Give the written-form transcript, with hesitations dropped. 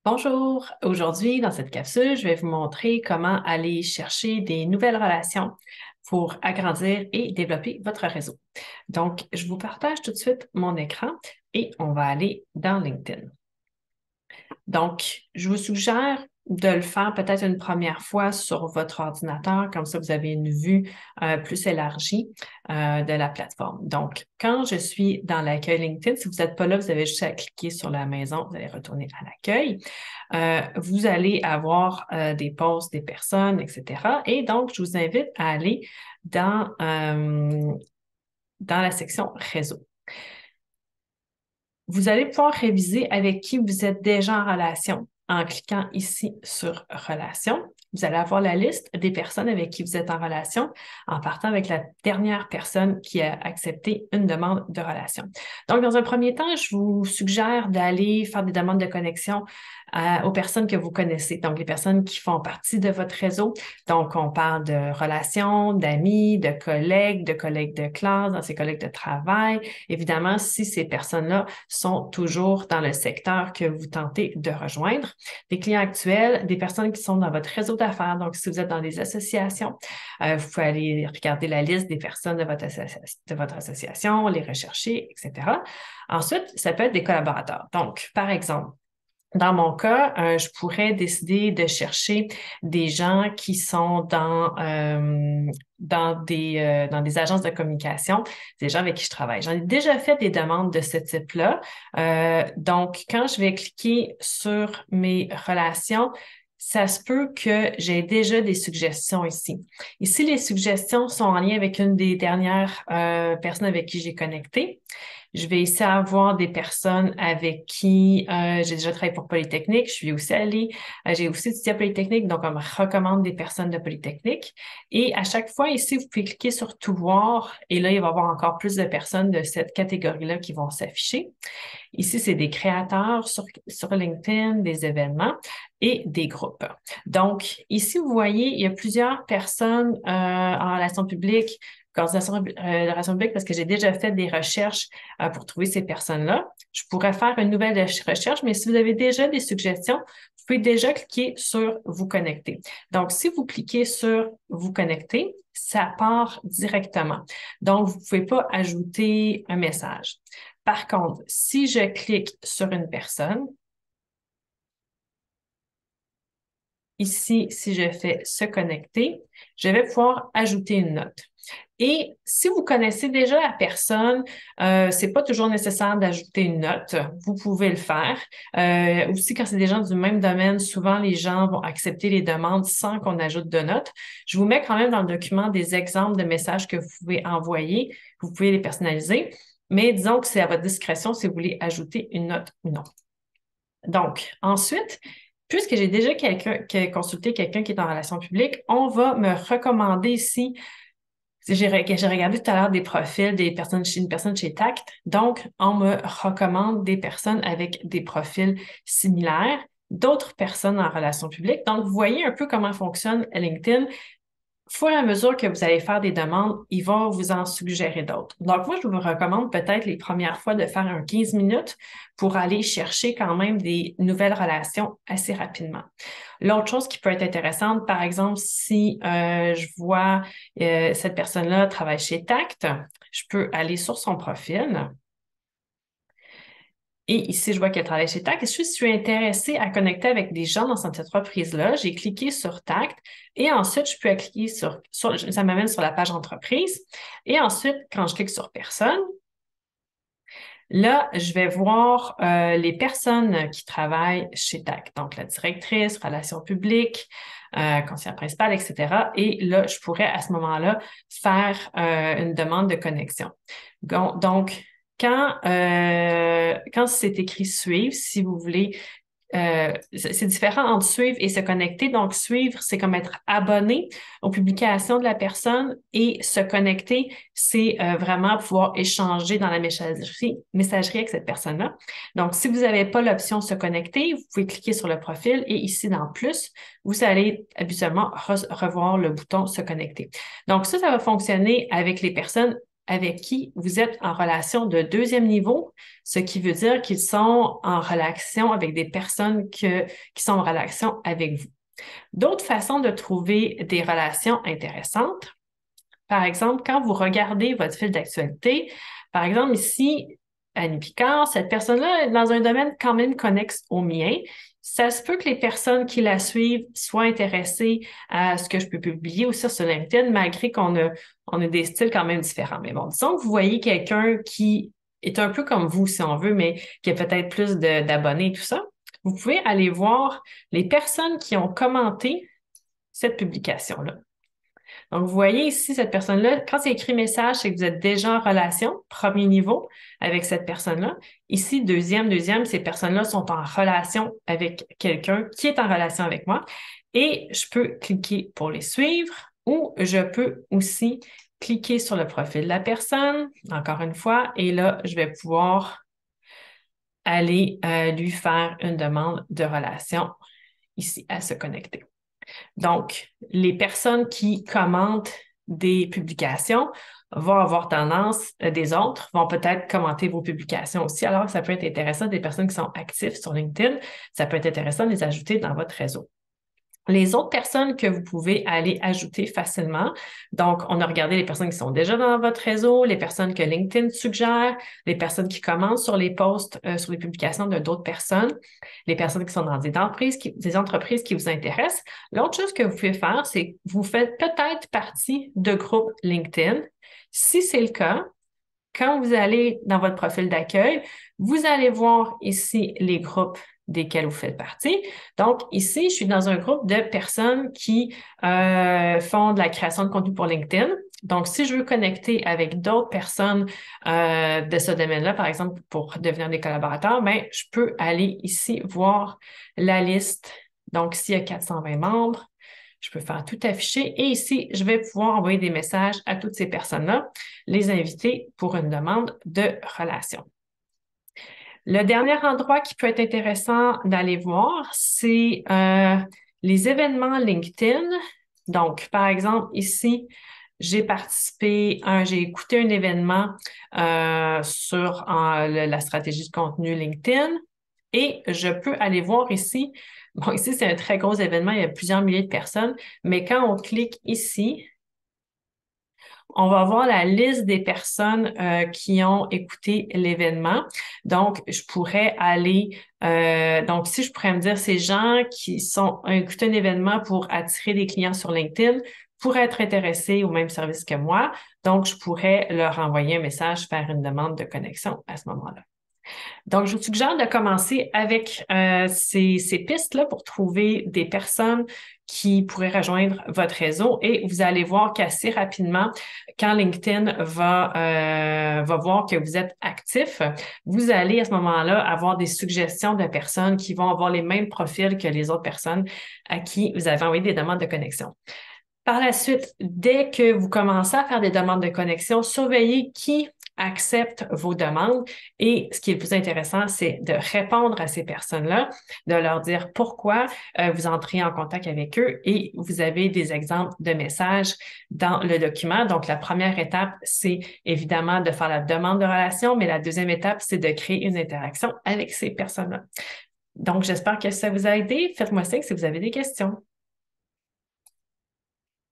Bonjour, aujourd'hui dans cette capsule, je vais vous montrer comment aller chercher des nouvelles relations pour agrandir et développer votre réseau. Donc, je vous partage tout de suite mon écran et on va aller dans LinkedIn. Donc, je vous suggère de le faire peut-être une première fois sur votre ordinateur, comme ça vous avez une vue plus élargie de la plateforme. Donc, quand je suis dans l'accueil LinkedIn, si vous n'êtes pas là, vous avez juste à cliquer sur la maison, vous allez retourner à l'accueil. Vous allez avoir des posts, des personnes, etc. Et donc, je vous invite à aller dans la section réseau. Vous allez pouvoir réviser avec qui vous êtes déjà en relation en cliquant ici sur Relations. Vous allez avoir la liste des personnes avec qui vous êtes en relation en partant avec la dernière personne qui a accepté une demande de relation. Donc, dans un premier temps, je vous suggère d'aller faire des demandes de connexion aux personnes que vous connaissez, donc les personnes qui font partie de votre réseau. Donc, on parle de relations, d'amis, de collègues de classe, dans ses collègues de travail. Évidemment, si ces personnes-là sont toujours dans le secteur que vous tentez de rejoindre. Des clients actuels, des personnes qui sont dans votre réseau d'affaires. Donc, si vous êtes dans des associations, vous pouvez aller regarder la liste des personnes de votre association, les rechercher, etc. Ensuite, ça peut être des collaborateurs. Donc, par exemple, dans mon cas, je pourrais décider de chercher des gens qui sont dans des agences de communication, des gens avec qui je travaille. J'en ai déjà fait des demandes de ce type-là. Donc, quand je vais cliquer sur mes relations, ça se peut que j'ai déjà des suggestions ici. Ici, les suggestions sont en lien avec une des dernières personnes avec qui j'ai connecté. Je vais ici avoir des personnes avec qui j'ai déjà travaillé pour Polytechnique. Je suis aussi allée, j'ai aussi étudié à Polytechnique, donc on me recommande des personnes de Polytechnique. Et à chaque fois, ici, vous pouvez cliquer sur Tout voir et là, il va y avoir encore plus de personnes de cette catégorie-là qui vont s'afficher. Ici, c'est des créateurs sur LinkedIn, des événements et des groupes. Donc, ici, vous voyez, il y a plusieurs personnes en relations publiques, coordination de relations publiques, parce que j'ai déjà fait des recherches pour trouver ces personnes-là. Je pourrais faire une nouvelle recherche, mais si vous avez déjà des suggestions, vous pouvez déjà cliquer sur Vous connecter. Donc, si vous cliquez sur Vous connecter, ça part directement. Donc, vous ne pouvez pas ajouter un message. Par contre, si je clique sur une personne, ici, si je fais se connecter, je vais pouvoir ajouter une note. Et si vous connaissez déjà la personne, c'est pas toujours nécessaire d'ajouter une note. Vous pouvez le faire. Aussi, quand c'est des gens du même domaine, souvent les gens vont accepter les demandes sans qu'on ajoute de notes. Je vous mets quand même dans le document des exemples de messages que vous pouvez envoyer. Vous pouvez les personnaliser. Mais disons que c'est à votre discrétion si vous voulez ajouter une note ou non. Donc, ensuite, puisque j'ai déjà consulté quelqu'un qui est en relation publique, on va me recommander ici. J'ai regardé tout à l'heure des profils une personne chez Tact. Donc, on me recommande des personnes avec des profils similaires, d'autres personnes en relation publique. Donc, vous voyez un peu comment fonctionne LinkedIn. Au fur et à mesure que vous allez faire des demandes, il va vous en suggérer d'autres. Donc, moi, je vous recommande peut-être les premières fois de faire un 15 minutes pour aller chercher quand même des nouvelles relations assez rapidement. L'autre chose qui peut être intéressante, par exemple, si je vois cette personne-là travaille chez Tact, je peux aller sur son profil. Et ici, je vois qu'elle travaille chez Tact. Et si je suis intéressée à connecter avec des gens dans cette entreprise-là, j'ai cliqué sur Tact et ensuite, je peux cliquer ça m'amène sur la page entreprise. Et ensuite, quand je clique sur personne, là, je vais voir les personnes qui travaillent chez Tact. Donc, la directrice, relations publiques, conseillère principale, etc. Et là, je pourrais à ce moment-là faire une demande de connexion. Donc, quand c'est écrit suivre, si vous voulez, c'est différent entre suivre et se connecter. Donc, suivre, c'est comme être abonné aux publications de la personne et se connecter, c'est vraiment pouvoir échanger dans la messagerie avec cette personne-là. Donc, si vous n'avez pas l'option se connecter, vous pouvez cliquer sur le profil et ici dans plus, vous allez habituellement revoir le bouton se connecter. Donc, ça va fonctionner avec les personnes avec qui vous êtes en relation de deuxième niveau, ce qui veut dire qu'ils sont en relation avec des personnes qui sont en relation avec vous. D'autres façons de trouver des relations intéressantes, par exemple, quand vous regardez votre fil d'actualité, par exemple ici, Annie Picard, cette personne-là est dans un domaine quand même connexe au mien. Ça se peut que les personnes qui la suivent soient intéressées à ce que je peux publier aussi sur LinkedIn, malgré on a des styles quand même différents. Mais bon, disons que vous voyez quelqu'un qui est un peu comme vous, si on veut, mais qui a peut-être plus d'abonnés et tout ça. Vous pouvez aller voir les personnes qui ont commenté cette publication-là. Donc, vous voyez ici, cette personne-là, quand c'est écrit message, c'est que vous êtes déjà en relation, premier niveau, avec cette personne-là. Ici, deuxième, ces personnes-là sont en relation avec quelqu'un qui est en relation avec moi. Et je peux cliquer pour les suivre ou je peux aussi cliquer sur le profil de la personne, encore une fois, et là, je vais pouvoir aller lui faire une demande de relation ici à se connecter. Donc, les personnes qui commentent des publications vont avoir tendance, des autres vont peut-être commenter vos publications aussi. Alors, ça peut être intéressant des personnes qui sont actives sur LinkedIn. Ça peut être intéressant de les ajouter dans votre réseau. Les autres personnes que vous pouvez aller ajouter facilement, donc on a regardé les personnes qui sont déjà dans votre réseau, les personnes que LinkedIn suggère, les personnes qui commentent sur les posts, sur les publications de d'autres personnes, les personnes qui sont dans des entreprises qui vous intéressent. L'autre chose que vous pouvez faire, c'est que vous faites peut-être partie de groupes LinkedIn. Si c'est le cas, quand vous allez dans votre profil d'accueil, vous allez voir ici les groupes desquels vous faites partie. Donc, ici, je suis dans un groupe de personnes qui font de la création de contenu pour LinkedIn. Donc, si je veux connecter avec d'autres personnes de ce domaine-là, par exemple, pour devenir des collaborateurs, ben, je peux aller ici voir la liste. Donc, s'il y a 420 membres, je peux faire tout afficher et ici, je vais pouvoir envoyer des messages à toutes ces personnes-là, les inviter pour une demande de relation. Le dernier endroit qui peut être intéressant d'aller voir, c'est les événements LinkedIn. Donc, par exemple, ici, j'ai écouté un événement sur la stratégie de contenu LinkedIn et je peux aller voir ici. Bon, ici, c'est un très gros événement, il y a plusieurs milliers de personnes, mais quand on clique ici, on va voir la liste des personnes qui ont écouté l'événement. Donc, je pourrais aller, donc si je pourrais me dire ces gens qui ont écouté un événement pour attirer des clients sur LinkedIn pourraient être intéressés au même service que moi. Donc, je pourrais leur envoyer un message, faire une demande de connexion à ce moment-là. Donc, je vous suggère de commencer avec ces pistes-là pour trouver des personnes qui pourraient rejoindre votre réseau et vous allez voir qu'assez rapidement, quand LinkedIn va voir que vous êtes actif, vous allez à ce moment-là avoir des suggestions de personnes qui vont avoir les mêmes profils que les autres personnes à qui vous avez envoyé des demandes de connexion. Par la suite, dès que vous commencez à faire des demandes de connexion, surveillez qui accepte vos demandes et ce qui est le plus intéressant, c'est de répondre à ces personnes-là, de leur dire pourquoi vous entrez en contact avec eux et vous avez des exemples de messages dans le document. Donc, la première étape, c'est évidemment de faire la demande de relation, mais la deuxième étape, c'est de créer une interaction avec ces personnes-là. Donc, j'espère que ça vous a aidé. Faites-moi signe si vous avez des questions.